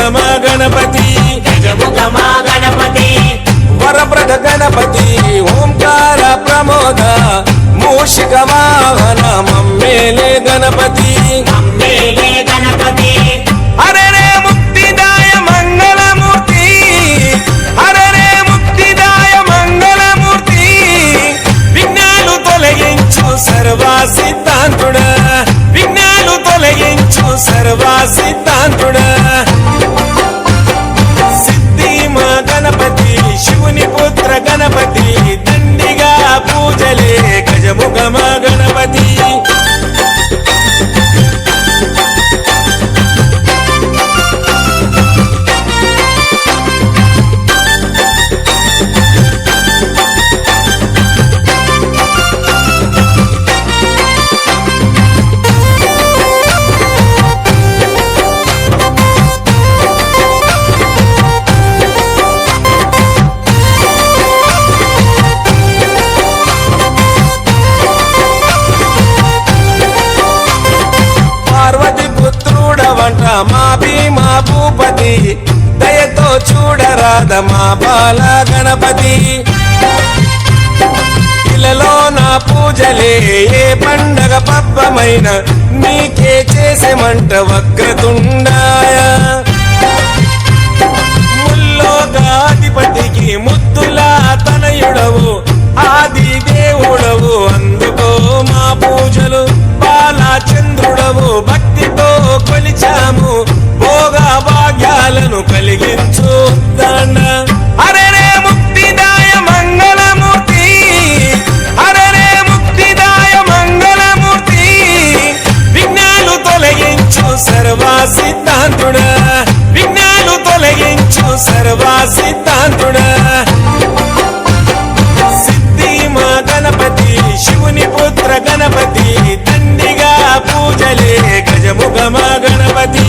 గజముఖమా గణపతి గజముఖమా గణపతి వరప్రద గణపతి ఓంకార ప్రమోద మూషిక వాహన మమ్మేలే గణపతి మమ్మేలే గణపతి హరరే ముక్తిదాయ మంగళమూర్తి హరరే ముక్తిదాయ మంగళమూర్తి విఘ్నాలు తొలగించు సర్వ సిద్ధాంతుడా విఘ్నాలు తొలగించు సర్వ సిద్ధాంతుడా సిద్ధి మా గణపతి శివుని పుత్ర గణపతి దండిగా పూజలే గజముఖమా గణపతి పార్వతి పుత్రుడవంట మా భీమా భూపతి దయతో చూడరాద మా బాల గణపతి ఇలలో నా పూజలే ఏ పండగ పబ్బమైన నీకే చేసేమంట వక్రతుండాయ ముల్లోకాధిపతికి ముద్దులా తనయుడవు ఆది దేవుడవు అందుకో మా పూజలు బాలచంద్రుడవు భక్తితో కొలిచాము భోగ భాగ్యాలను కలిగించు దండ హరరే ముక్తిదాయ మంగళమూర్తి హరరే ముక్తిదాయ మంగళమూర్తి విఘ్నాలు తొలగించు సర్వ సిద్ధాంతుడా విఘ్నాలు తొలగించు సర్వ సిద్ధాంతుడా సిద్ధి మా గణపతి శివుని పుత్ర గణపతి దండిగా పూజలే గజముఖమా గణపతి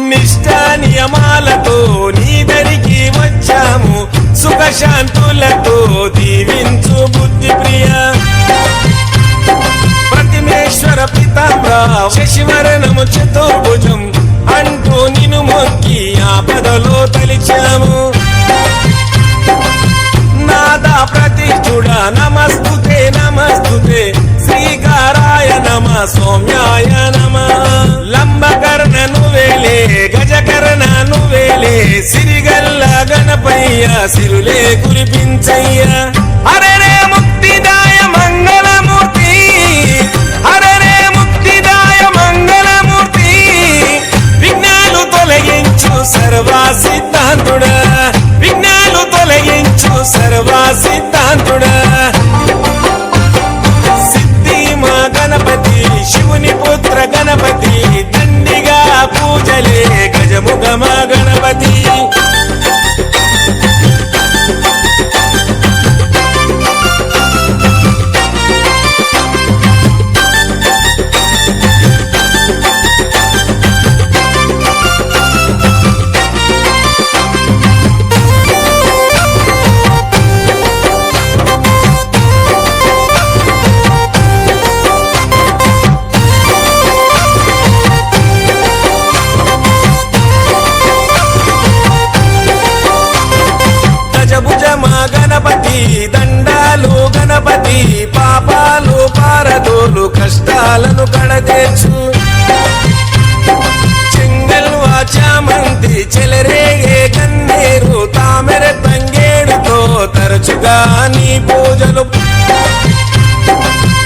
నిష్ఠా నియమాలతో నీ దరికి వచ్చాము సుఖశాంతులతో దీవించు బుద్ధి ప్రియ ప్రతిమేశ్వర పితాంబర శశివరణము చతుర్భుజం అంటూ నిన్ను మొక్కి ఆపదలో తలిచాము నాదా ప్రతిష్ఠుడ నమస్తుతే నమస్తుతే శ్రీకారాయ నమ సౌమ్యాయ నమ లంబకర్ణ నువ్వేలే గజకర్ణ నువ్వేలే సిరిగల్ల గణపయ్య సిరులే కురిపించయ్య హరరే ముక్తిదాయ మంగళమూర్తి హరరే ముక్తిదాయ మంగళమూర్తి విఘ్నాలు తొలగించు సర్వ సిద్ధాంతుడా విఘ్నాలు తొలగించు సర్వ సిద్ధాంతుడా సిద్ధి మా గణపతి శివుని పుత్ర గణపతి దండిగా పూజలే గజముఖమా గణపతి గణపతి దండాలు గణపతి పాపాలు పారదోలు కష్టాలను కడతీర్చు చెంగల్వా చామంతి చెలరేగే కన్నీరు తామెర తంగేడుతో తరచుగా నీ పూజలు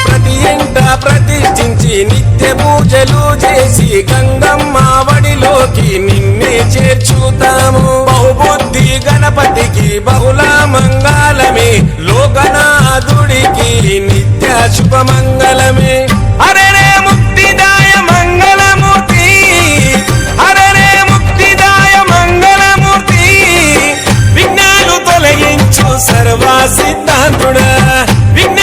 ప్రతి ఇంట ప్రతిష్ఠించి నిత్య పూజలు చేసి గంగమ్మ వడిలోకి నిన్నే చేర్చుతాము బహుబుద్ధి గణపతికి బహుళ మంగళమే లోకనాథుడికి నిత్య శుభమంగళమే హరరే ముక్తిదాయ మంగళమూర్తి హరరే ముక్తిదాయ మంగళమూర్తి విఘ్నాలు తొలగించు సర్వ సిద్ధాంతుడా విఘ్న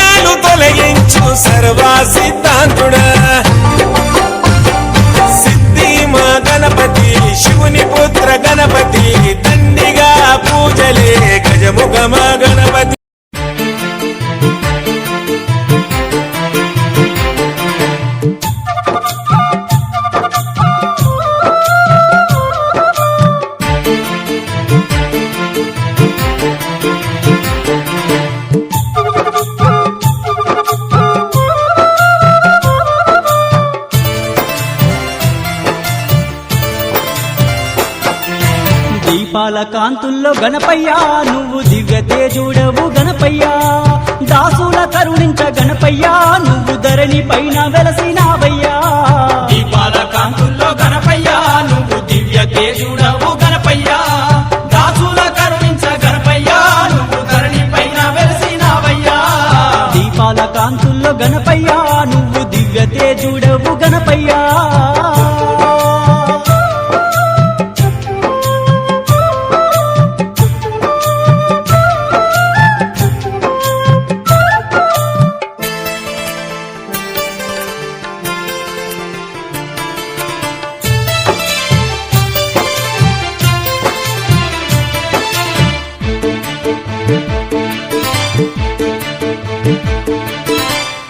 దీపాల కాంతుల్లో గణపయ్యా నువ్వు దివ్య తేజుడవు గణపయ్యా దాసుల కరుణించ గణపయ్యా నువ్వు ధరణి పైన వెలసినావయ్యా దీపాల కాంతుల్లో గణపయ్యా నువ్వు దివ్య తేజుడవు గణపయ్యా దాసుల కరుణించ గణపయ్యా నువ్వు ధరణి పైన వెలసినావయ్యా దీపాల కాంతుల్లో గణపయ్యా నువ్వు దివ్య తేజుడవు గణపయ్యా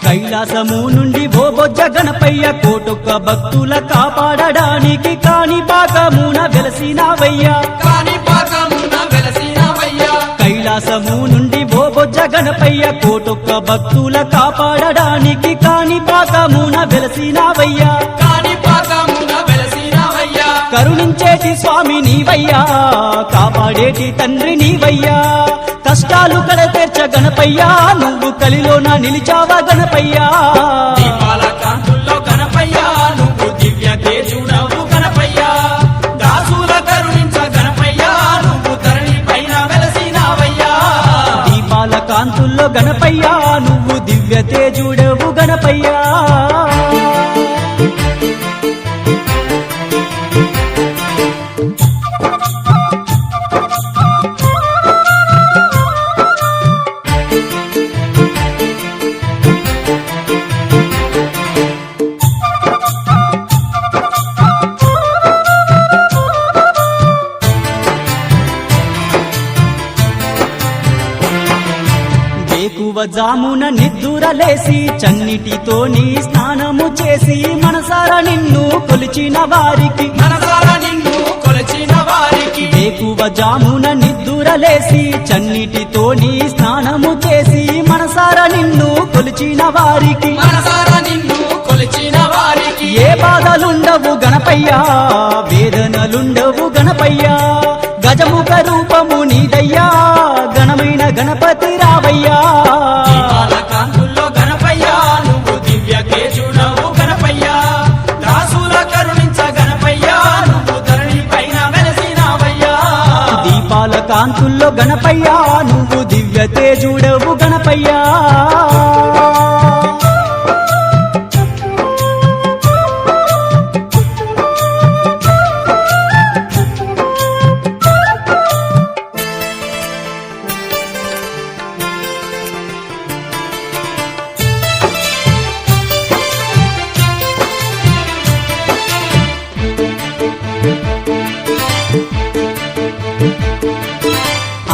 కైలాసము నుండి ఓ బొజ్జ గణపయ్య కోటొక్క భక్తుల కాపాడడానికి కాని పాకమున వెలసినావయ్యా కాణిపాకమున వెలసినావయ్యా కైలాసము నుండి ఓ బొజ్జ గణపయ్య కోటొక్క భక్తుల కాపాడడానికి కాని పాకమున వెలసినావయ్యా కాణిపాకమున వెలసినావయ్యా కరుణించేటి స్వామి నీవయ్యా కాపాడేటి తండ్రి నీవయ్యా కష్టాలు కడతీర్చ గణపయ్యా నువ్వు కలిలోన నిలిచావా గణపయ్యా దీపాల కాంతుల్లో గణపయ్యా నువ్వు దివ్య తేజుడవు గణపయ్యా దాసుల కరుణించ గణపయ్యా నువ్వు ధరణి పైన వెలసినావయ్యా దీపాల కాంతుల్లో గణపయ్యా నువ్వు దివ్య తేజుడవు గణపయ్యా జామున నిద్దురలేసి చన్నిటితో నీ స్నానము చేసి మనసారా నిన్ను కొలిచిన వారికి మనసారా నిన్ను కొలిచిన వారికి వేకువ జామున నిద్దురలేసి చన్నిటితో నీ స్నానము చేసి మనసారా నిన్ను కొలిచిన వారికి మనసారా నిన్ను కొలిచిన వారికి ఏ బాధలుండవు గణపయ్యా వేదనలుండవు గణపయ్యా గజముఖ రూపము నీదయ్యా గణమైన గణపతి రావయ్యా దీపాల కాంతుల్లో గణపయ్యా నువ్వు దివ్య తేజుడవు గణపయ్యా దాసుల కరుణించ గణపయ్యా నువ్వు ధరణి పైన వెలసినావయ్యా దీపాల కాంతుల్లో గణపయ్యా నువ్వు దివ్య తేజుడవు గణపయ్యా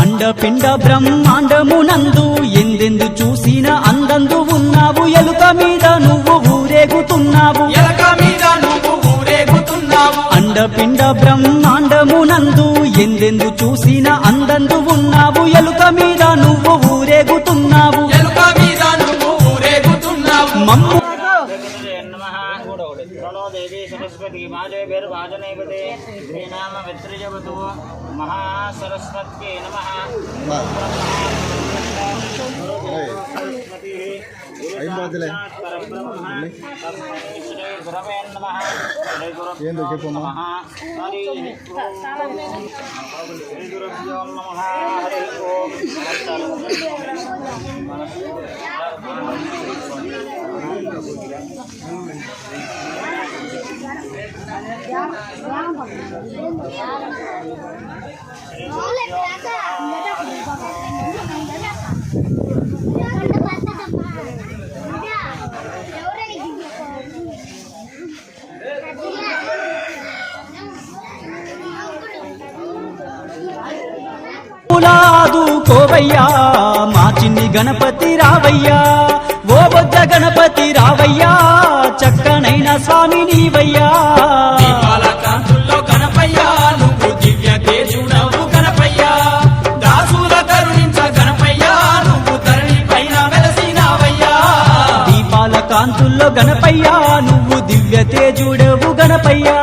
అండపిండ బ్రహ్మాండమునందు ఎందెందు చూసిన అందందు ఉన్నావు ఎలుక మీద నువ్వు ఊరేగుతున్నావు ఎలక మీద నువ్వు ఊరేగుతున్నావు అండపిండ బ్రహ్మాండమునందు ఎందెందు చూసిన అందందు ఉన్నావు ఎలుక మీద నువ్వు ఊరేగుతున్నావు ఎలుక మీద నువ్వు ఊరేగుతున్నావు మమ్ము దేవి సరస్వతి మాలే పేరు వాజనైపతే శ్రీనామ విత్రిజవతు మహాసరస్వత్యై నమః ఏందో చెప్పమ్మా కోవయ్యా మా చిన్ని గణపతి రావయ్యా ఓ బొజ్జ గణపతి రావయ్యా చక్కనైన స్వామి నీవయ్యా దీపాల కాంతుల్లో గణపయ్యా నువ్వు దివ్య తేజుడవు గణపయ్యా దాసుల కరుణించ గణపయ్యా నువ్వు ధరణి పైన వెలసినావయ్యా దీపాల కాంతుల్లో గణపయ్యా నువ్వు దివ్య తేజుడవు గణపయ్యా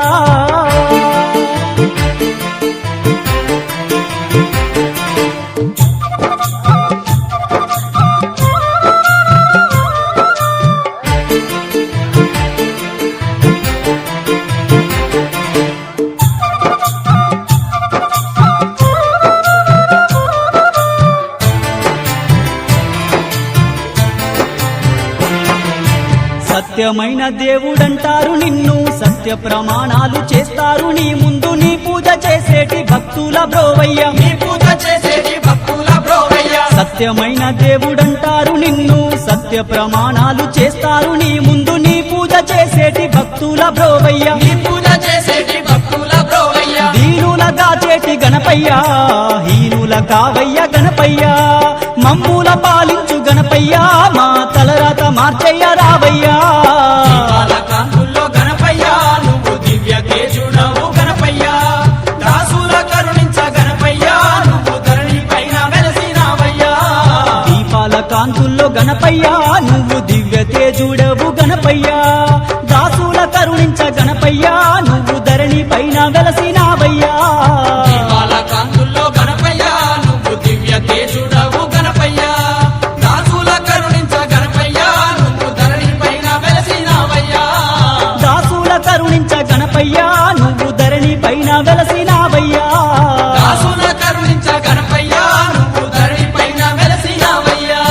సత్యమైన దేవుడంటారు నిన్ను, సత్య ప్రమాణాలు చేస్తారు నీ ముందు, నీ పూజ చేసేటి భక్తుల బ్రోవయ్య, నీ పూజ చేసేటి భక్తుల బ్రోవయ్య. సత్యమైన దేవుడంటారు నిన్ను, సత్య ప్రమాణాలు చేస్తారు నీ ముందు, నీ పూజ చేసేటి భక్తుల బ్రోవయ్య, నీ పూజ చేసేటి భక్తుల బ్రోవయ్య. దీనులగా చేటి గణపయ్య, హీనుల కావయ్య గణపయ్య, మమ్ముల పాలించు గణపయ్య, మా తలరాత మార్చయ్య రావయ్యా. దీపాల కాంతుల్లో గణపయ్య నువ్వు దివ్య తేజుడవు గణపయ్య. దాసుల కరుణించ గణపయ్య నువ్వు ధరణి పైన వెలసినావయ్యా. దీపాల కాంతుల్లో గణపయ్య నువ్వు దివ్య తేజుడవు గణపయ్య, దాసుల కరుణించ గణపయ్య నువ్వు ధరణి పైన వెలసినావయ్యా. దీపాల కాంతుల్లో గణపయ్య నువ్వు దివ్య తేజుడవు గణపయ్య. దాసుల కరుణించ గణపయ్య నువ్వు ధరణి పైన వెలసినావయ్యా. దాసుల కరుణించ గణపయ్య నువ్వు ధరణి పైన వెలసినావయ్యా. దాసుల కరుణించ గణపయ్య నువ్వు ధరణి పైన వెలసినావయ్యా.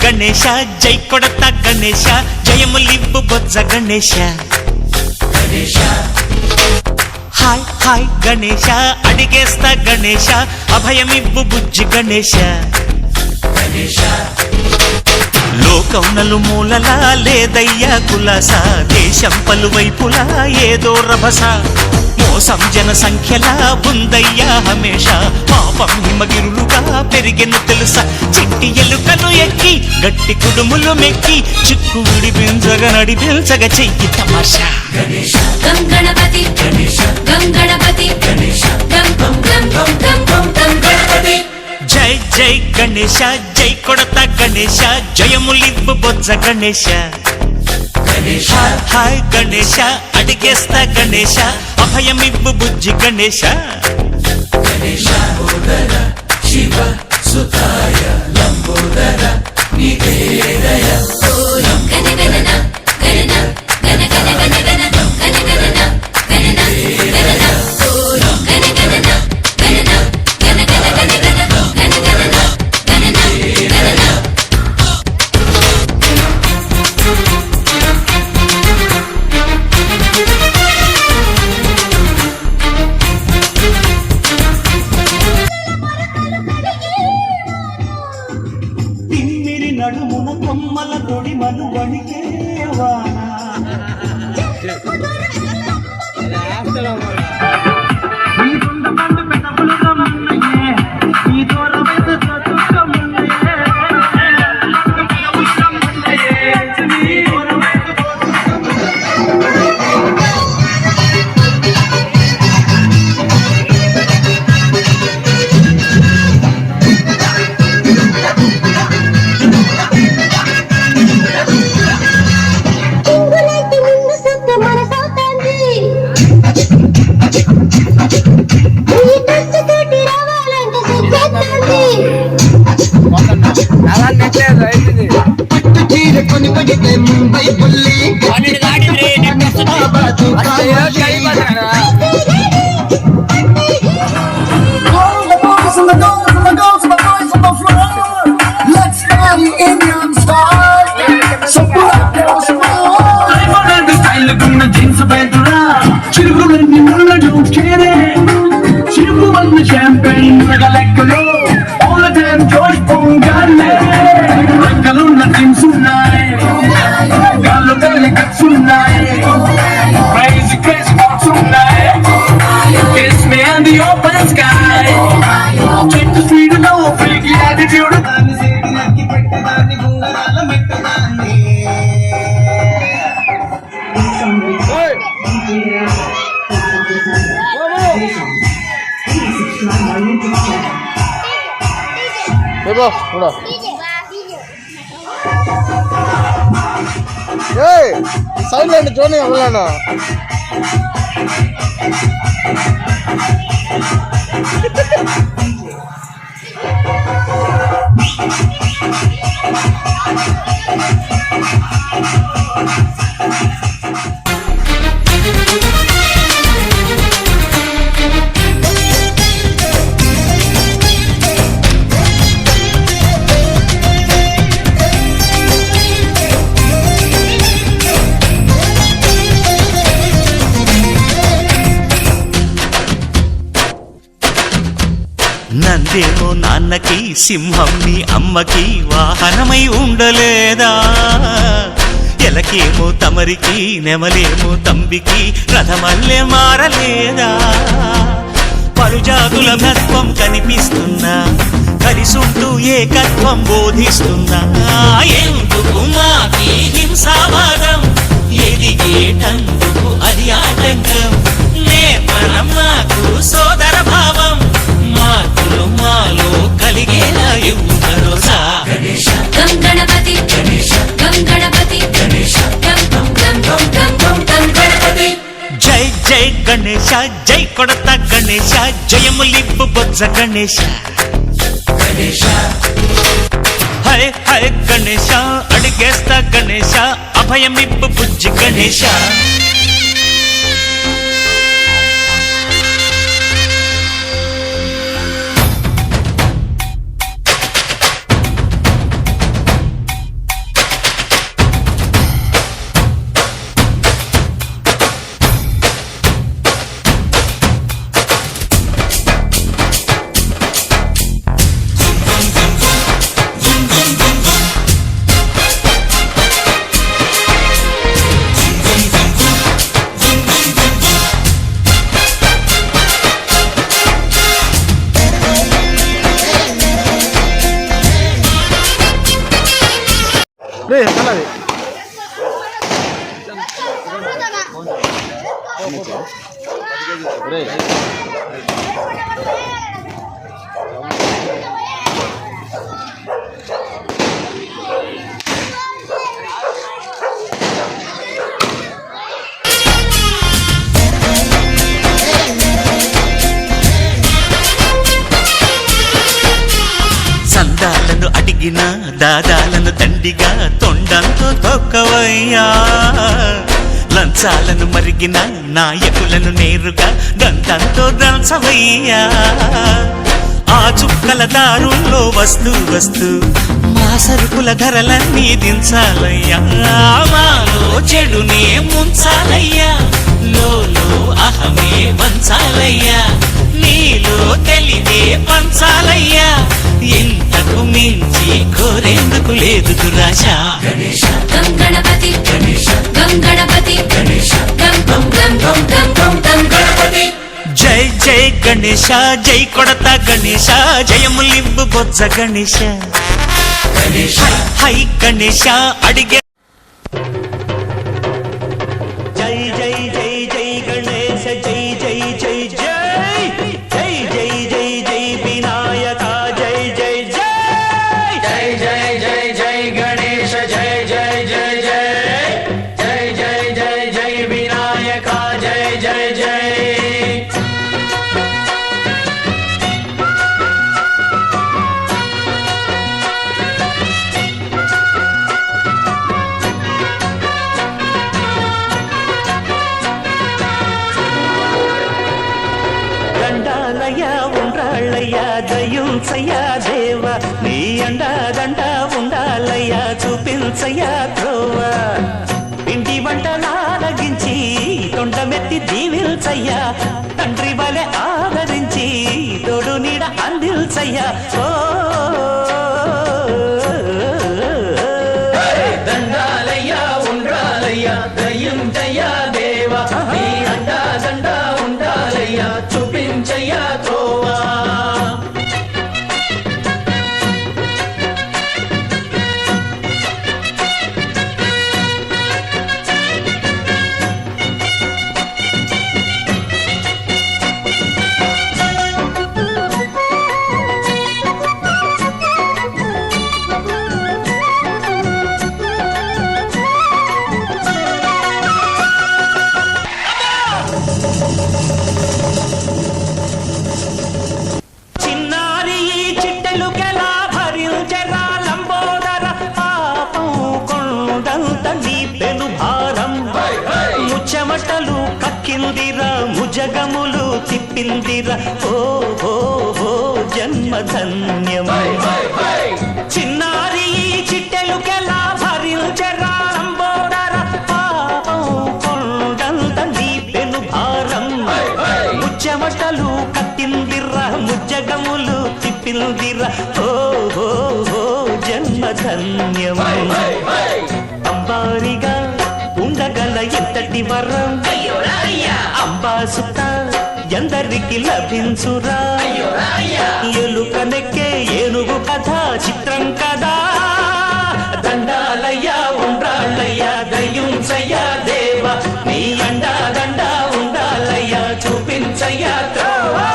గణేశ జై కొడత గణేశ, జయములివ్వు బొజ్జ గణేశ. హాయ్ హాయ్ గణేశ అడిగేస్తా గణేశ, అభయమివ్వు బుజ్జి గణేశ. లోకం నలుమూలలా లేదయ్యా కులాస, దేశం పలువైపులా ఏదో రభస, మోసం జన సంఖ్యలా ఉందయ్యా హమేష, పాపం హిమగిరులుగా పెరిగెను తెలుసా, చిట్టి ఎలుకను ఎక్కి గట్టి కుడుములు మెక్కి, చిక్కు విడిపించగ నడిపించగ చెయ్యి తమాషా. గం గణపతి గం గణపతి గం గం గం గం గం గం గం గణపతి. జై జై గణేశ జై కొడత గణేశ, జయములివ్వు బొజ్జ గణేశ. హాయ్ హాయ్ గణేశ అడిగేస్తా గణేశ, అభయమివ్వు బుజ్జి గణేశ. శివ సుతాయ లంబోదర నీకే దయ. గణ గణన గణన గణ గణ గణ గణ గణ గణన గణన గణన గణ గణన గణన గణ గణ గణ గణ గణ గణన గణన గణన. తిమ్మిరి నడుమున కొమ్మల తొడిమను వణికేవానా, ఈ గుండు పండు పెదవులు రమ్మన్నయ్యే, ఈ దూర వయసు చదువుకమ్మన్నయ్యే, పెదవులు రమ్మన్నయ్యే, ఈ దూర వయసు Champagne, lెక్కలు all the time Josh పొంగాలే లెక్కలున్న టీమ్స్ ఉన్నాయి గాల్లో తల్లి కట్స్ ఉన్నాయి crazy crazy walks ఉన్నాయి kiss me and the open sky check the street and no freaky attitude దాన్ని సేటి నక్కి పెట్టదాన్ని గుంగరాల మెట్టదాన్ని సైడ్ జోని ఎవరు నందేమో నాన్నకి సింహం నీ అమ్మకి వాహనమై ఉండలేదా ఎలకేమో తమరికి నెమలేమో తంబికి రథమల్లే మారలేదా పలుజాతుల తత్వం కనిపిస్తున్నా కలిసుంటూ ఏకత్వం బోధిస్తున్నా ఎందుకు మాకి హింసావాదం ఎదిగేటందుకు అది ఆటంకం నేర్పడం మాకు సోదర భావం మార్పులు మాలో కలిగేలా ఇవ్వరోసా గం గణపతి గం గణపతి గం గం గం గం గం గం గం గణపతి జై జై గణేశ జై కొడత గణేశ జయములిప్పు బొజ్జ గణేశ హరే హరే గణేశ అడిగేస్తా గణేశ అభయమిప్పు బుజ్జి గణేశ సందాలను అడిగిన దాదాలను దండిగా తొండంతో తొక్కవయ్యా లంచాలను మరిగిన నాయకులను నేరుగా దంతంతో దంచవయ్యా ఆ చుక్కల దారుల్లో వస్తూ వస్తూ మా సరుకుల ధరలన్నీ దించాలయ్యా మాలో చెడునే ముంచాలయ్యా లోలో అహమే పంచాలయ్యా నీలో తెలివే పంచాలయ్యా ఇంతకు మించి కోరేందుకు లేదు దురాశ గం గణపతి గం గణపతి గం గం గం గం గం గం గం గణపతి జై జై గణేశ జై కొడత గణేశ జయములింబు బొజ్జ గణేశ హై గణేశ అడిగే జై జై జై జై గణేశ జై జై జై జై జై జై జై జై వినాయక జై జై జై జై జై జై జై గణేశ జై జై జై జై జై జై జై జై వినాయక జై జై జై దండాలయ్యా ఉండ్రాళ్ళయ్యా దయుంచయ్యా దేవ నీ అండాదండ ఉండాలయ్యా చూపించయ్యా త్రోవ పిండి వంటలారగించి తొండమెత్తి దీవిల్చయ్యా తండ్రి వలె ఆదరించి తోడు నీడ అందిల్చయ్యా ఓ దండాలయ్యా ఉండ్రాలయ్యా దయ్యుంచయ్యా దేవా నీ అండా దండ ఉండాలయ్యా చూపించయ్యా త్రోవా చిన్నారి ఈ చిట్టెలుకెలా భరించెరా లంబోదర పాపం కొండంత నీ పెను భారం ముచ్చమటలు కక్కిందిరా ముజగములు తిప్పిందిరా ఓ ఓ ఓ జన్మధన్యం చిన్నారి ఈ చిట్టెలుకెలా భరించెరా లంబోదర పాపం కొండంత నీ పెను భారం ముచ్చమటలు కట్టిందిరా ముజ్జగములు తిప్పిందిరా ఓ ఓ ఓ జన్మధన్యం అంబారిగా ఉండగల ఎంతటి వరం అంబాసుత ఎందరికి లభించురా ఎలుకనెక్కే ఏనుగు కథ చిత్రం కదా దండాలయ్యా ఉండ్రాళ్ళయ్యా దయ్యుంచయ్యా దేవ నీ అండా దండ ఉండాలయ్యా చూపించయ్యా త్రోవా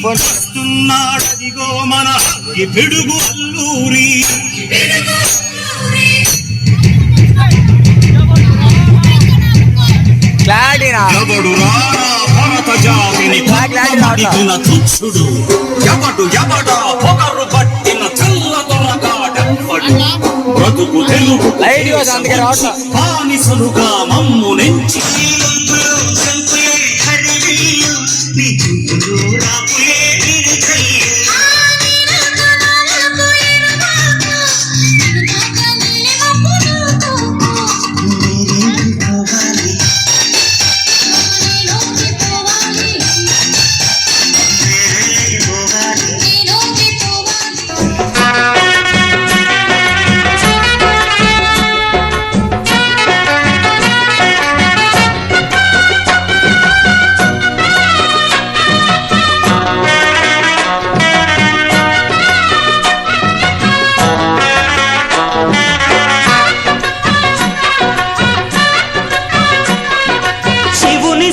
వస్తున్నాడదిగో మన ఈ పిడుగు అల్లూరి ఎవడు రారా భరత జాతిని పద్మదిగున తుచ్చుడు ఎవడా పొగరు పట్టిన చల్ల దొరగాడెవ్వడు బ్రతుకు తెలుగు బానిసలుగా మమ్ము నెంచి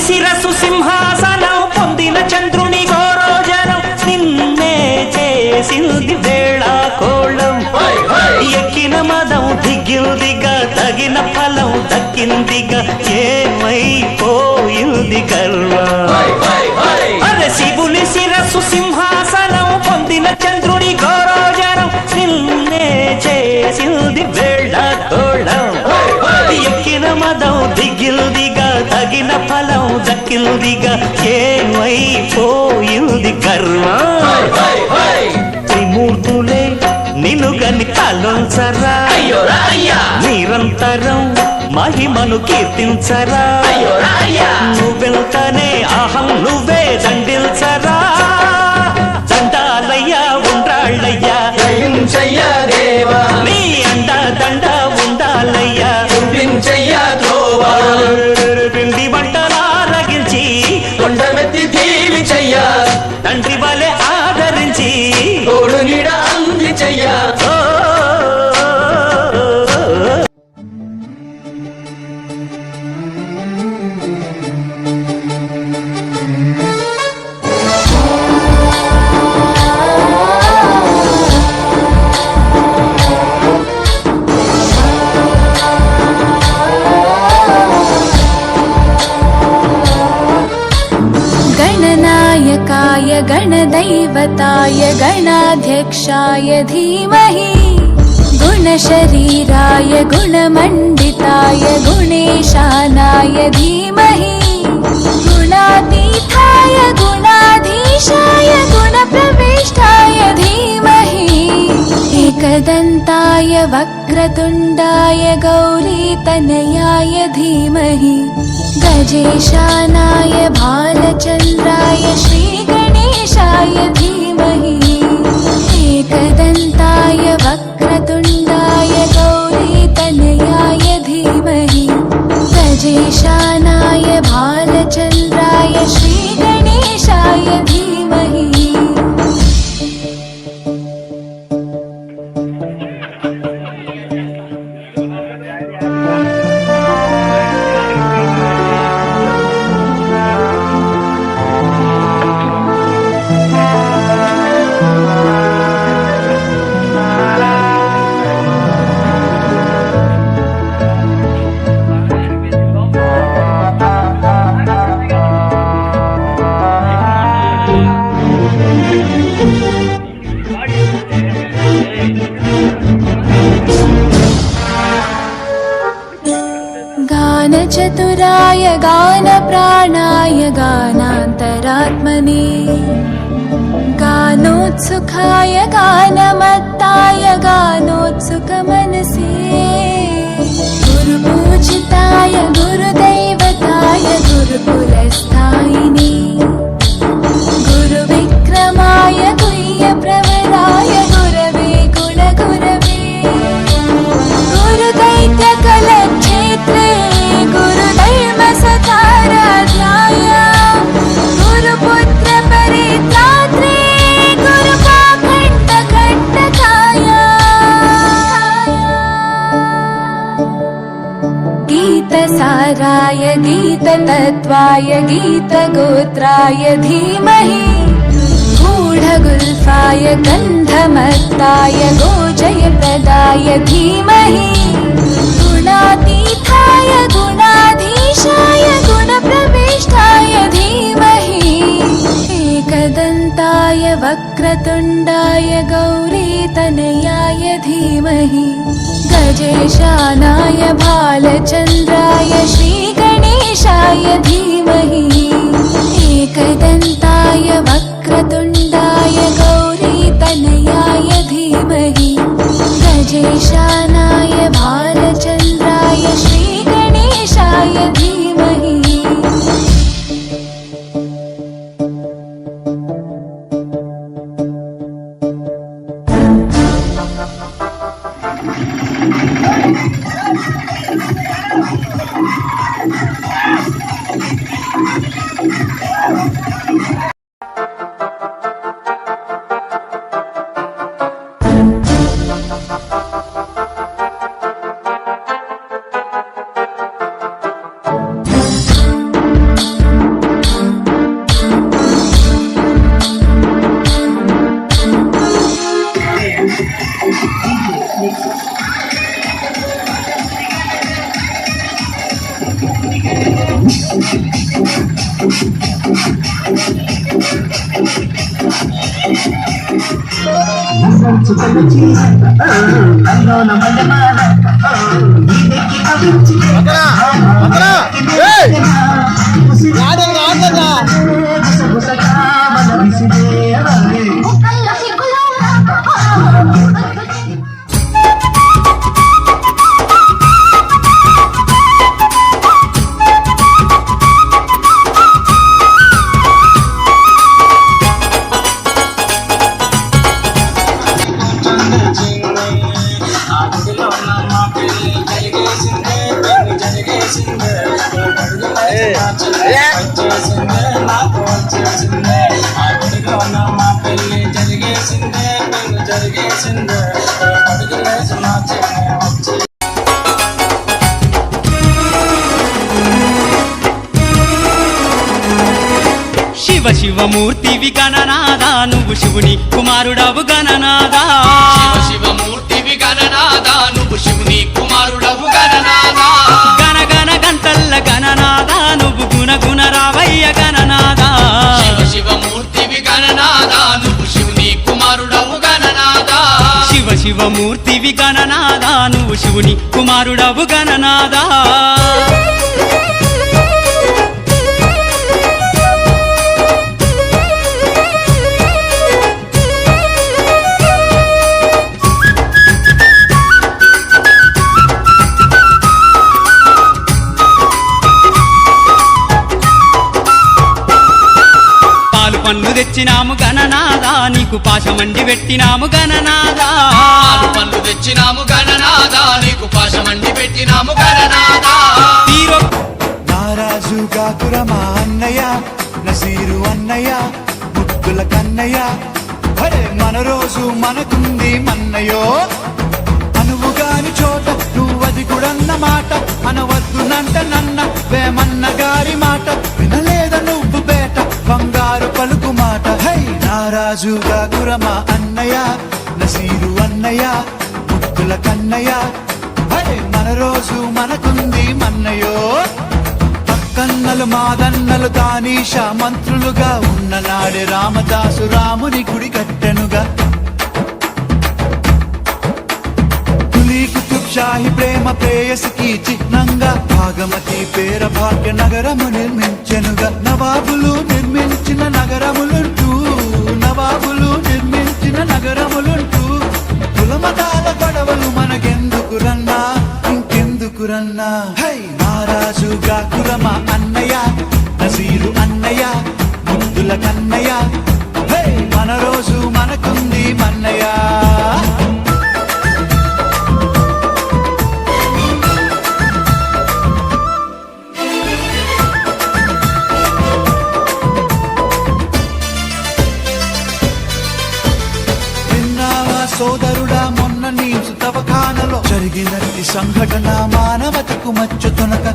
శిరసు సింహాసనం పొందిన చంద్రుని గోరోజనం నిన్నే చేసింది వేళ కోళం ఎక్కిన మదం దిగిందిగా తగిన ఫలం దక్కిందిగా ఏమైపోయింది గర్వం అరే శివుని శిరసు సింహాసనం పొందిన చంద్రుని గోరోజనం నిన్నే చేసింది వేళ కోళం ఎక్కిన మదం దిగిందిగా తగిన ఫలం దక్కిందిగా ఏమైపోయింది కర్మ త్రిమూర్తులే నిన్ను గని తలొంచరా నిరంతరం మహిమను కీర్తించరా నువ్వెళ్తానే అహం నువ్వే దండిల్చరా దండాలయ్యా ఉండ్రాళ్ళయ్యా దయ్యుంచయ్యా దేవా నీ అండ దండ ఉండాలయ్యా చూపించయ్యా త్రోవా పిండి వంటలారగించి కొండమెత్తి దీవించయ్యా తండ్రి వలె ఆదరించి తోడు నీడ అందించయ్యా ఓ गणदैवताय गणाध्यक्षाय धीमहि गुणशरीराय गुणमण्डिताय गुणेशानाय धीमहि गुणातीताय गुणाधीशाय गुणप्रविष्टाय धीमहि एकदन्ताय वक्रतुण्डाय गौरीतनयाय धीमहि गजेशानाय भालचन्द्राय श्रीगणेशाय धीमहि एकदन्ताय वक्रतुण्डाय गौरीतनयाय धीमहि गजेशानाय भालचन्द्राय श्रीगणेशाय धीमहि गानचतुराय गानप्राणाय गानान्तरात्मने गानोत्सुकाय गानमत्ताय गानोत्सुकमनसे गुरुपूजिताय गुरुदैवताय गुरुकुलस्थायिने गुरुविक्रमाय गुह्यप्रवराय गुरवे गुणगुरवे गुरुदैत्यकलक्षेत्रे गुरुधर्मसखाराध्याय गुरुपुत्रपरित्रात्रे गुरुपाखण्डकण्टकाय गीतसाराय गीततत्त्वाय गीतगोत्राय धीमहि गूढगुल्फाय गन्धमत्ताय गोजयप्रदाय धीमहि गुणातीताय गुणाधीशाय गुणप्रविष्टाय धीमहि एकदन्ताय वक्रतुण्डाय गौरीतनयाय धीमहि गजेशानाय भालचन्द्राय श्रीगणेशाय धीमहि एकदन्ताय वक्रतुण्डाय गौरीतनयाय धीमहि गजेशानाय भालचन्द्राय श्रीगणेशाय धीमहि శివ శివమూర్తివి గణనాదా నువ్వు శివుని కుమారుడవు గణనాదా శివమూర్తివి గణనాదా నువ్వు శివుని కుమారుడవు గణనాదా గణ గణ గంటల్ల గణనాదా నువ్వు గుణ గుణ రావయ్య గణనాదా శివమూర్తివి గణనాదా శివమూర్తివి గణనాదా నువ్వు శివుని కుమారుడవు గణనాదా పండ్లు తెచ్చినాము గణనాదా నీకు పాశమండి పెట్టినాము గణనాదా పండ్లు తెచ్చినాము గణనాదా నీకు పాశమండి పెట్టినాము గణనాదా నారాజు గాకురమా అన్నయ్య నసీరు అన్నయ్య ముద్దుల కన్నయ్య అరే మన రోజు మనకుంది మన్నయ్యో అనువుగాని చోట నువ్వది కూడన్న మాట అనవద్దునంట నన్న వేమన్న గారి మాట వినలేద నువ్వు బేట బంగారు పలుకు మాట హై నారాజు గాకురమా అన్నయ్య నసీరు అన్నయ్య ముద్దుల కన్నయ్య అరే మన రోజు మనకుంది మన్నయ్యో కన్నలు మాదన్నలు తానీష మంత్రులుగా ఉన్న నాడే రామదాసు రాముని గుడి కట్టెనుగా కులీ కుతుబ్ షాహి ప్రేమ ప్రేయసికి చిహ్నంగా భాగమతి పేర భాగ్య నగరము నిర్మించెనుగా నవాబులు నిర్మించిన నగరములుంటూ నవాబులు నిర్మించిన నగరములుంటూ కులమతాల గొడవలు మనకెందుకురన్నా ఇంకెందుకురన్నా హై నారాజు గాకురమా అన్నయ్య నసీరు అన్నయ్య ముద్దుల కన్నయ్య హే మన రోజు మనకుంది మన్నయ్య విన్నావా సోదరుడా మొన్న నీ తవఖానలో జరిగినట్టి సంఘటన మానవతకు మచ్చుతునక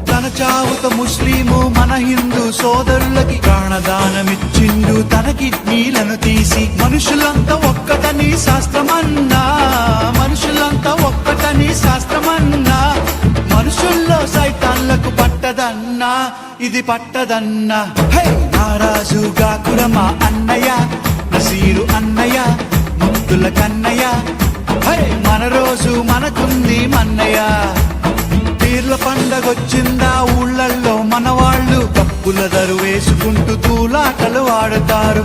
తన చావుత ముస్లిము మన హిందూ సోదరులకి ప్రాణదానమిచ్చిండు తన కిడ్నీలను తీసి మనుషులంతా ఒక్కటని శాస్త్రమన్నా మనుషులంతా ఒక్కటని శాస్త్రమన్నా మనుషుల్లో సైతాన్లకు పట్టదన్నా ఇది పట్టదన్నా హే నారాజు గాకురమా అన్నయ్య నసీరు అన్నయ్య ముద్దుల కన్నయ్య హే మన రోజు మనకుంది మన్నయ్య పీర్ల పండగొచ్చిందా ఊళ్ళల్లో మనవాళ్ళు కప్పుల దరు వేసుకుంటూ తూలాటలు ఆడతారు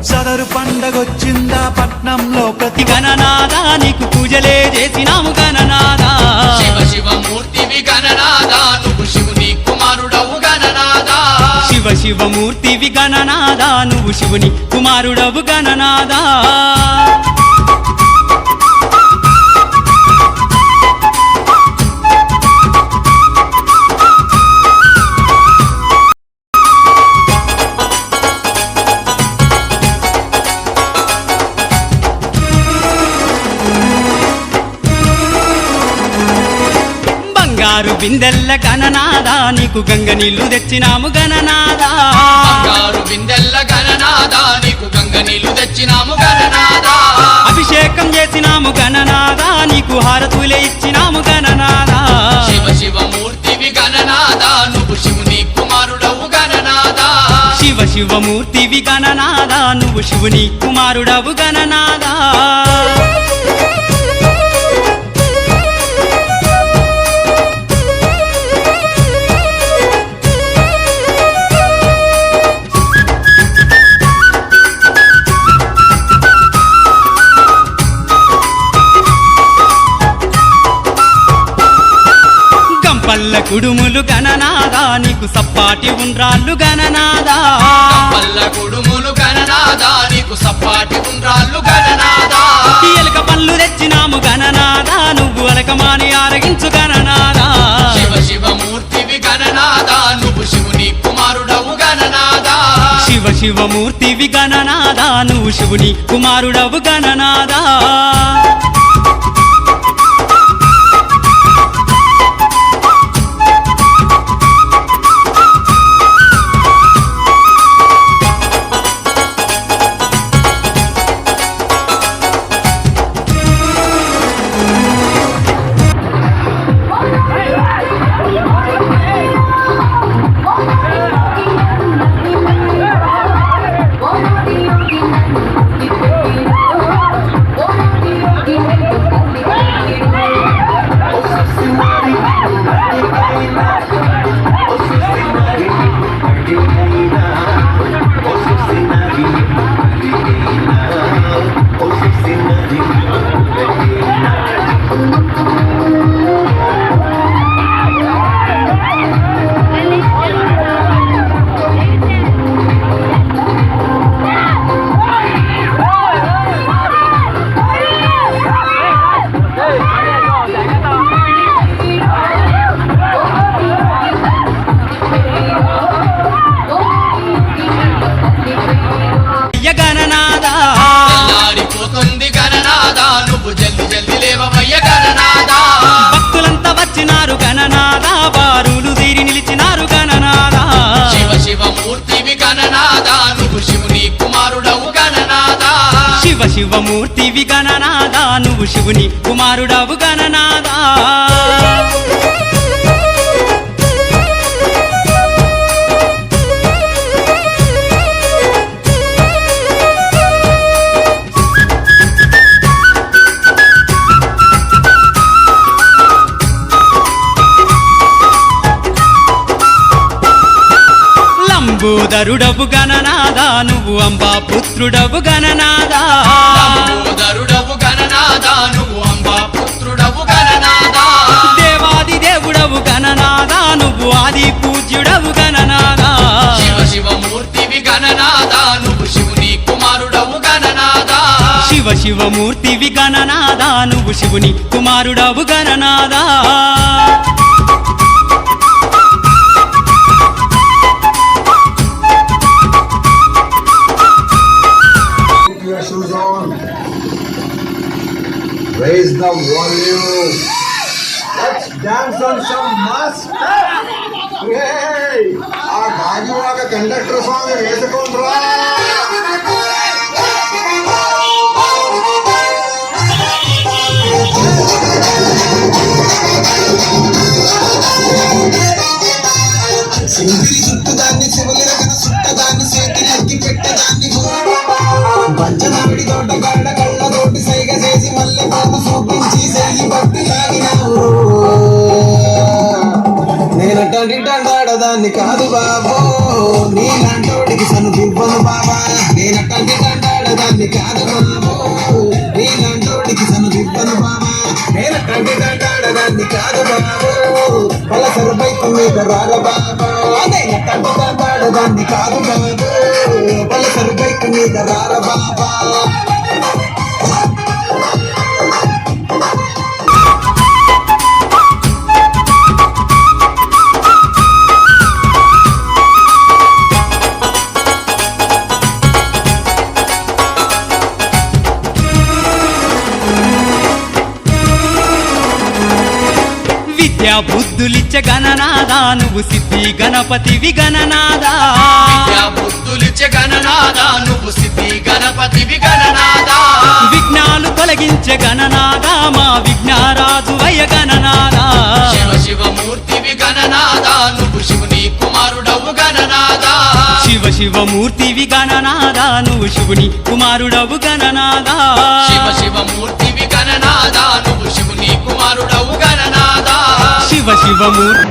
సదరు పండగొచ్చిందా పట్నంలో ప్రతి గణనాదా నీకు పూజలే చేసినాము గణనాదా శివ శివమూర్తివి గణనాదా నువ్వు శివుని కుమారుడవు గణనాదా శివ శివమూర్తివి గణనాదా నువ్వు శివుని కుమారుడవు గణనాదా బంగారు బిందెల్ల గణనాదా నీకు గంగ నీళ్లు తెచ్చినాము గణనాదా బంగారు బిందెల్ల గణనాదా నీకు గంగ నీళ్లు తెచ్చినాము గణనాదా అభిషేకం చేసినాము గణనాదా నీకు హారతులే ఇచ్చినాము గణనాదా శివ శివమూర్తివి గణనాదా నువ్వు శివుని కుమారుడవు గణనాదా శివ శివమూర్తివి గణనాదా నువ్వు శివుని కుమారుడవు గణనాదా పల్ల కుడుములు గణనాదా నీకు సప్పాటి ఉండ్రాళ్ళు గణనాదా పల్ల కుడుములు గణనాదా నీకు సప్పాటి ఉండ్రాళ్ళు గణనాదా ఎలక పళ్ళు తెచ్చినాము గణనాదా నువ్వు అలకమాని ఆరగించు గణనాదా శివ శివమూర్తివి గణనాదా నువ్వు శివుని కుమారుడవు గణనాదా శివ శివమూర్తివి గణనాదా నువ్వు శివుని కుమారుడవు గణనాదా తెల్లారిపోతుంది గణనాదా నువ్వు జల్ది జల్ది లేవవయ్య గణనాదా భక్తులంతా వచ్చినారు గణనాదా బారులు తీరి నిలిచినారు గణనాదా శివ శివ మూర్తివి గణనాదా నువ్వు శివుని కుమారుడవు గణనాదా శివ శివ మూర్తివి గణనాదా నువ్వు శివుని కుమారుడవు గణనాదా లంబోదరుడవు గణనాదా నువ్వు అంబా పుత్రుడవు గణనాదా లంబోదరుడవు గణనాదా నువ్వు అంబా పుత్రుడవు గణనాదా దేవాది దేవుడవు గణనాదా నువ్వు ఆది పూజ్యుడవు గణనాదా శివ శివ మూర్తివి గణనాదా నువ్వు శివుని కుమారుడవు గణనాదా శివ శివ మూర్తివి గణనాదా నువ్వు శివుని కుమారుడవు గణనాదా Your shoes on. Raise the volume. Let's dance on some mass. Hey! ఆ గాజువాక కండక్టర్ స్వామి వేసుకోండ్రా. సింగిలి చుట్టుదాన్ని శివలిరగన సుట్టదాన్ని చేతికి పెట్టదాన్ని పంచనామిడి తోట గడ్డ కళ్ళ తోటి సైగ చేసి మల్లె పాపు చూపించి సెయ్యి పట్టి లాగినావు నేనటంటి దండాడదాన్ని కాదు బాబో నీలాంటోడికి సను దివ్వను బాబా నేనటంటి దండాడదాన్ని కాదు బాబో నీలాంటోడికి సను దివ్వను బాబా నేనటంటి దండాడదాన్ని కాదు బాబో పలసరు బైకు మీద రాగ బాబా నేనటంటి దండాడదాన్ని కాదు బాబో పలసరు బైకు మీద రార బాబా విద్యా బుద్ధులిచ్చ గణనాదా నువ్వు సిద్ధి గణపతివి గణనాదా విద్యా బుద్ధులిచ్చే గణనాదా నువ్వు సిద్ధి గణపతివి గణనాదా విఘ్నాలు తొలగించే గణనాదా మా విఘ్నారాజు వయ గణనాదా శివ శివ మూర్తివి గణనాదా నువ్వు శివుని కుమారుడవు గణనాదా శివ శివ మూర్తివి గణనాదా నువ్వు శివుని కుమారుడవు గణనాదా శివ శివ మూర్తివి గణనాదా నువ్వు శివుని కుమారుడవు గణనాదా శివ శివ మూర్తి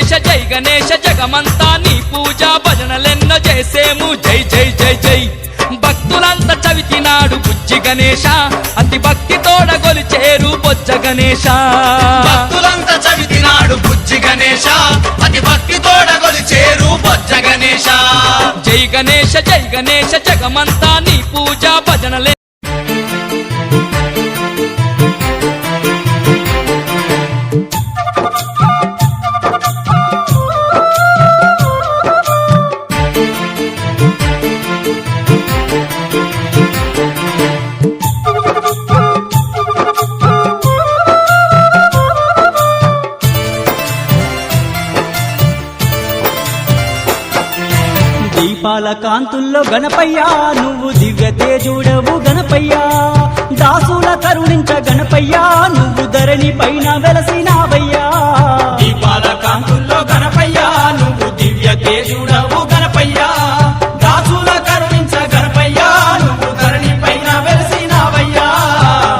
జై గణేశ జగమంతా నీ పూజ భజనలెన్నో చేసేము జై జై జై జై భక్తులంతా చవితినాడు బుజ్జి గణేశ అతి భక్తి తోడ గొలిచేరు బొజ్జ గణేశ భక్తులంతా చవితినాడు బుజ్జి గణేశ అతి భక్తి తోడ గొలిచేరు బొజ్జ గణేశ జై గణేశ జగమంతా నీ పూజ భజనలే దీపాల కాంతుల్లో గణపయ్యా నువ్వు దివ్య తేజుడవు గణపయ్యా దాసుల కరుణించ గణపయ్యా నువ్వు ధరణి పైన వెలసినావయ్యా దీపాల కాంతుల్లో గణపయ్యా నువ్వు దివ్య తేజుడవు గణపయ్యా దాసుల కరుణించ గణపయ్యా నువ్వు ధరణి పైన వెలసినావయ్యా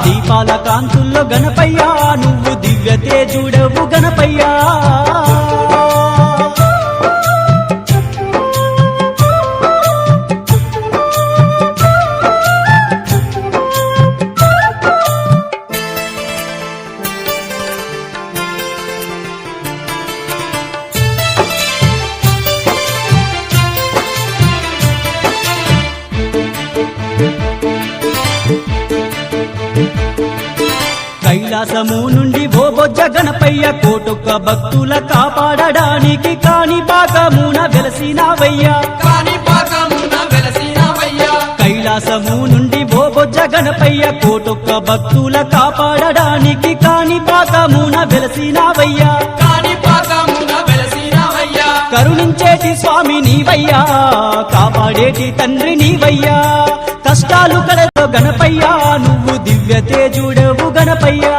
దీపాల కాంతుల్లో గణపయ్యా నువ్వు దివ్య తేజుడవు గణపయ్యా కైలాసము నుండి ఓ బొజ్జ గణపయ్య కోటొక్క భక్తుల కాపాడడానికి కాని పాకమున వెలసినావయ్యా కాణిపాకమున వెలసినావయ్యా కైలాసము నుండి ఓ బొజ్జ గణపయ్య కోటొక్క భక్తుల కాపాడడానికి కాని పాకమున వెలసినావయ్యా కాణిపాకమున వెలసినావయ్యా కరుణించేటి స్వామి నీవయ్యా కాపాడేటి తండ్రి నీవయ్యా కష్టాలు కడతో గణపయ్యా నువ్వు దివ్య తేజుడవు గణపయ్యా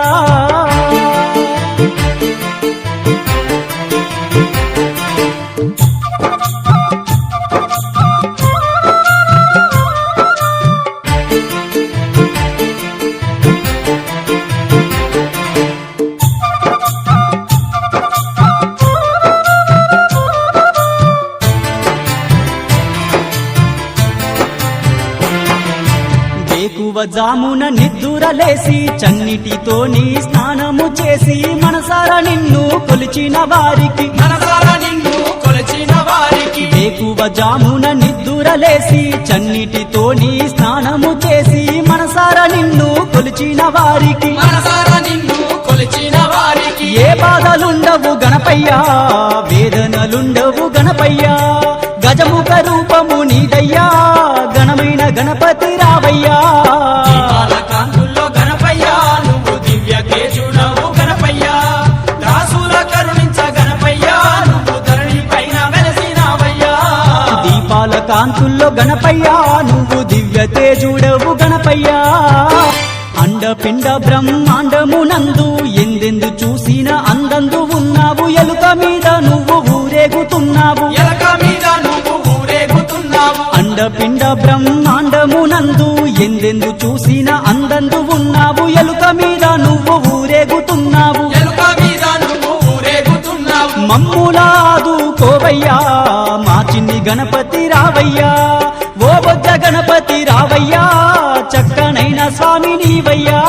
జామున నిద్దురలేసి చన్నిటితో నీ స్నానము చేసి మనసారా నిన్ను కొలిచిన వారికి వేకువ జామున నిద్దురలేసి చన్నిటితో నీ స్నానము చేసి మనసారా నిన్ను కొలిచిన వారికి ఏ బాధలుండవు గణపయ్యా వేదనలుండవు గణపయ్యా గజముఖ రూపము నీదయ్యా గణమైన గణపతి రావయ్యా కాంతుల్లో గణపయ్యా నువ్వు దివ్య తేజుడవు గణపయ్యా దాసుల కరుణించ గణపయ్యా నువ్వు ధరణి పైన వెలసినావయ్యా దీపాల కాంతుల్లో గణపయ్యా నువ్వు దివ్య తేజుడవు గణపయ్యా అండపిండ బ్రహ్మాండమునందు ఎందెందు చూసిన అందందు ఉన్నావు ఎలుక మీద నువ్వు ఊరేగుతున్నావు అండపిండ బ్రహ్మాండమునందు ఎందెందు చూసిన అందందు ఉన్నావు ఎలుక మీద నువ్వు ఊరేగుతున్నావు మమ్ములాదు కోవయ్యా మా చిన్ని గణపతి రావయ్యా ఓ బొజ్జ గణపతి రావయ్యా చక్కనైన స్వామి నీవయ్యా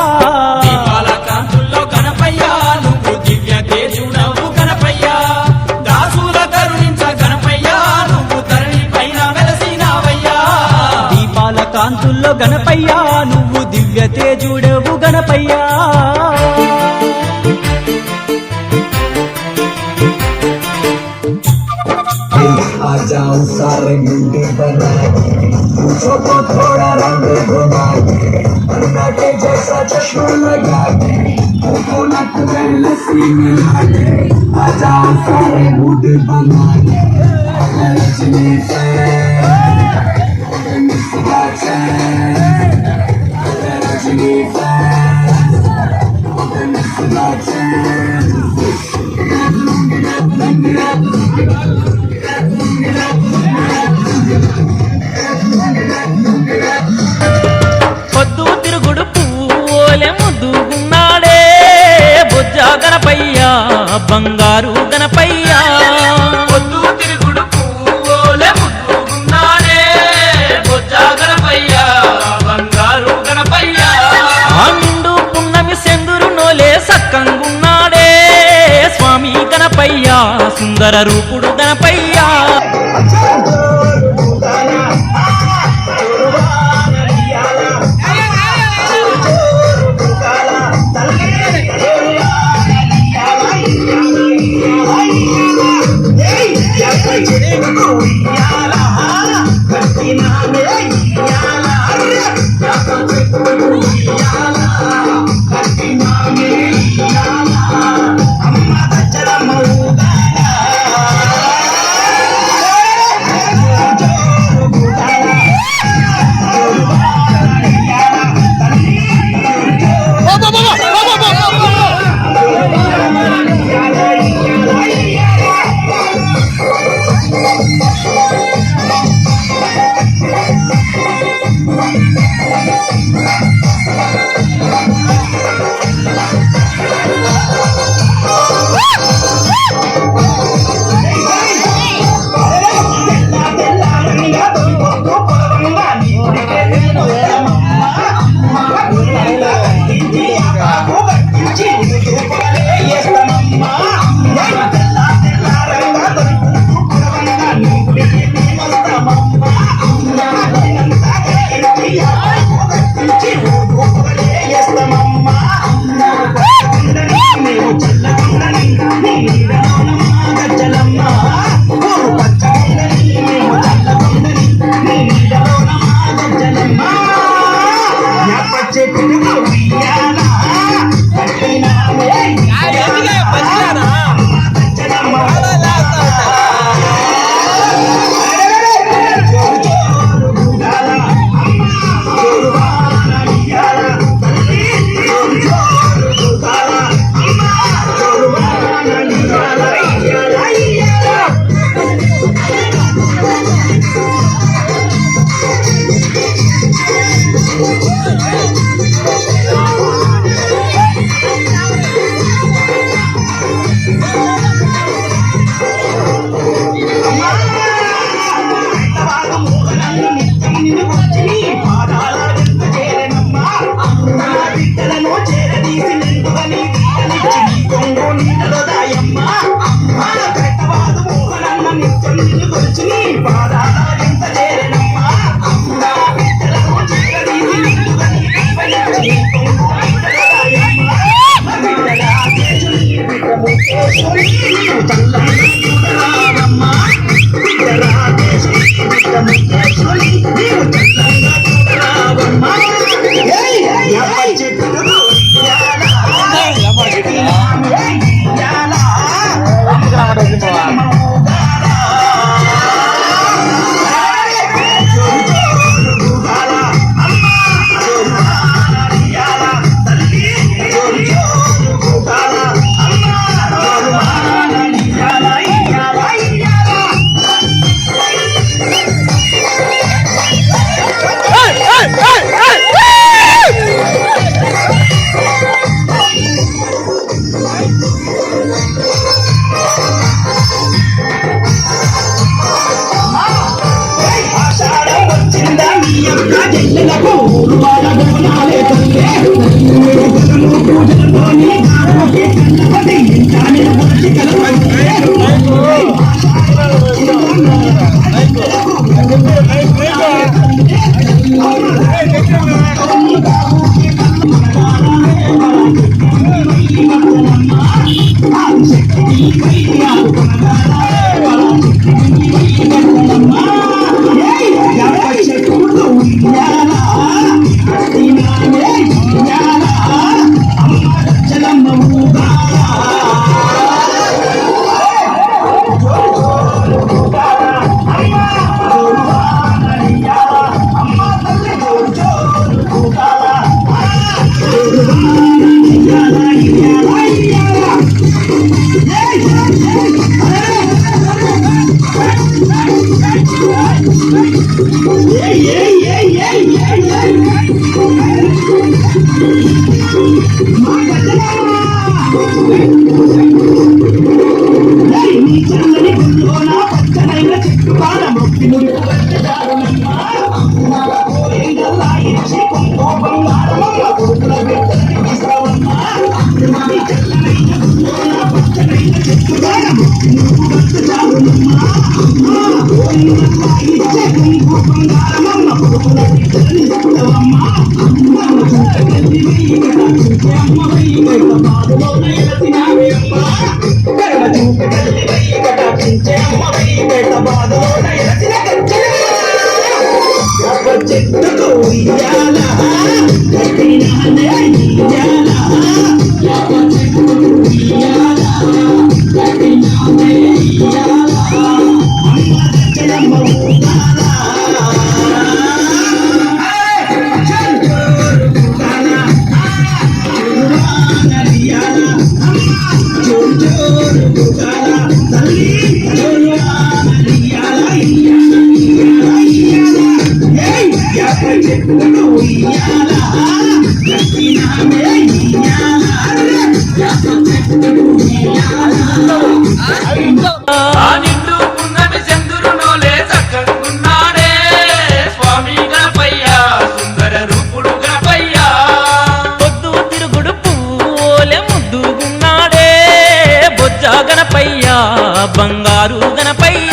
కాంతుల్లో గణపయ్యా నువ్వు దివ్య తేజుడవు గణపయ్యా దాసుల కరుణించ గణపయ్యా నువ్వు ధరణి పైన వెలసినావయ్యా దీపాల కాంతుల్లో గణపయ్యా నువ్వు దివ్య తేజుడవు గణపయ్యా आ जाओ सारे मुंडे बना पूछो तो थोड़ा रंग घुमा अन्ना के जैसा चश्मा लगा के कोकोनट में लस्सी मिला के आ जाओ सारे मुंडे बना के रजनी रजनी పొద్దు తిరుగుడు పూలే ముద్దుగున్నాడే బొజ్జ గణపయ్యా బంగారు గణపయ్యా సుందర రూపుడు గణపయ్యా Thank you. ఆ నిండు పున్నమి చంద్రునోలే చక్కగున్నాడే స్వామి గణపయ్య సుందర రూపుడు గణపయ్య పొద్దు తిరుగుడు పూలే ముద్దుగున్నాడే బొజ్జ గణపయ్య బంగారు గణపయ్య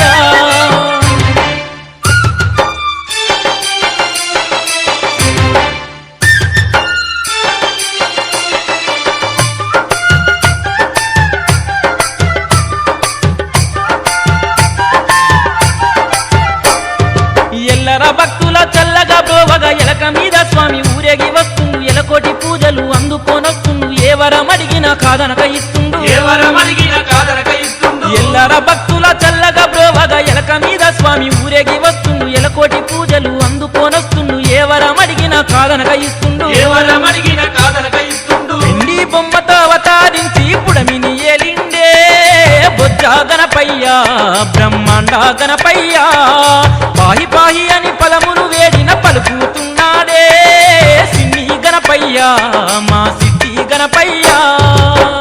ఎల్లర భక్తుల చల్లగా బ్రోవగా ఎలక మీద స్వామి ఊరేగి వస్తుండు ఎలకోటి పూజలు అందుకోనొస్తుండు ఏ వరం అడిగినా కాదనక ఇస్తుండు ఎల్లర భక్తుల చల్లగా బ్రోవగా ఎలక మీద స్వామి ఊరేగి వస్తుండు ఎలకోటి పూజలు అందుకోనొస్తుండు ఏ వరం అడిగినా కాదనక ఇస్తుండు వెండి బొమ్మతో అవతారించి పుడమిని ఏలిండే బొజ్జ గణపయ్య బ్రహ్మాండ గణపయ్య పాహి పాహి అని పలములు వేడిన పలుకుతున్నాడే సిన్ని గణపయ్య మా సిద్ధి గణపయ్య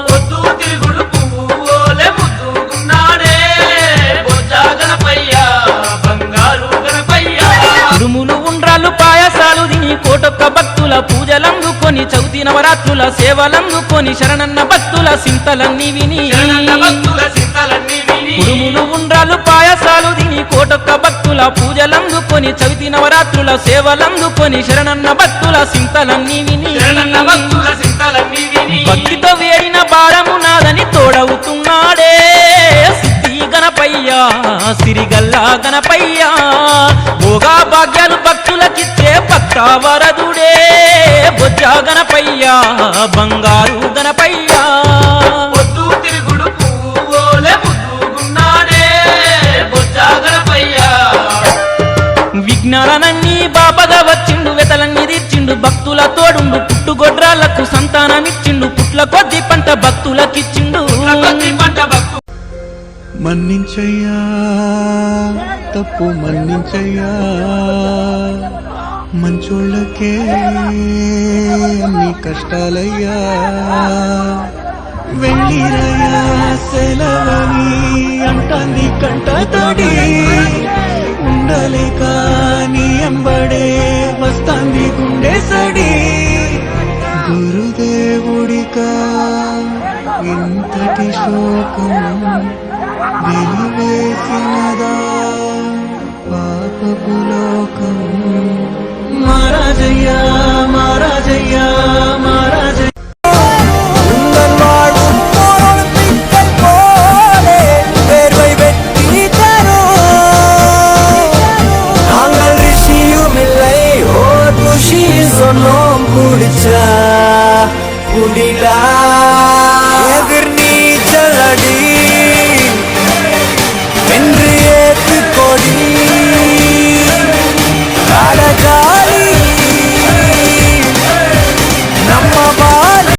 పొద్దు తిరుగుడు పువ్వులే ముద్దుగున్నాడే బొజ్జ గణపయ్య బంగారు గణపయ్య కుడుములు ఉండ్రాలు పాయసాలు తిని కోటొక్క భక్తుల పూజలందుకొని చౌతి నవరాత్రుల సేవలందుకొని శరణన్న భక్తుల సింతలన్నీ విని కుడుములు ఉండ్రాలు పాయసాలు తిని కోటొక్క భక్తుల పూజలందుకొని చవితి నవరాత్రుల సేవలందుకొని శరణన్న భక్తుల సింతలన్నీ విని భక్తితో వేడిన భారము నాదని తోడవుతున్నాడే సిద్ధి గణపయ్య సిరిగల్లా గణపయ్య భోగా భాగ్యాలు భక్తులకిచ్చే భక్త వరదుడే బొజ్జ గణపయ్య బంగారు గణపయ్య పొద్దు తిరుగుడు పువ్వులే ముద్దుగున్నాడే బొజ్జ గణపయ్య విఘ్నాలనన్నీ బాబగా వచ్చిండు వెతలన్నీ తీర్చిండు భక్తుల తోడుండు పుట్టుగొడ్రాళ్లకు సంతానమిచ్చిండు పుట్ల కొద్ది పంట భక్తులకిచ్చిండు మన్నించయ్యా తప్పు మన్నించయ్యా మంచోళ్ళకే అన్ని కష్టాలయ్యా వెళ్ళిరయ్యా సెలవని అంటాంది కంట తడి ఉండలేక నీ ఎంబడే వస్తాంది గుండె సడి గురుదేవుడికా ఇంతటి శోకం వెలివేసినదా పాపపు లోకం మహారాజయ్యా మహారాజయ్యా మహారాజయ్య புடிச்சா புடிலா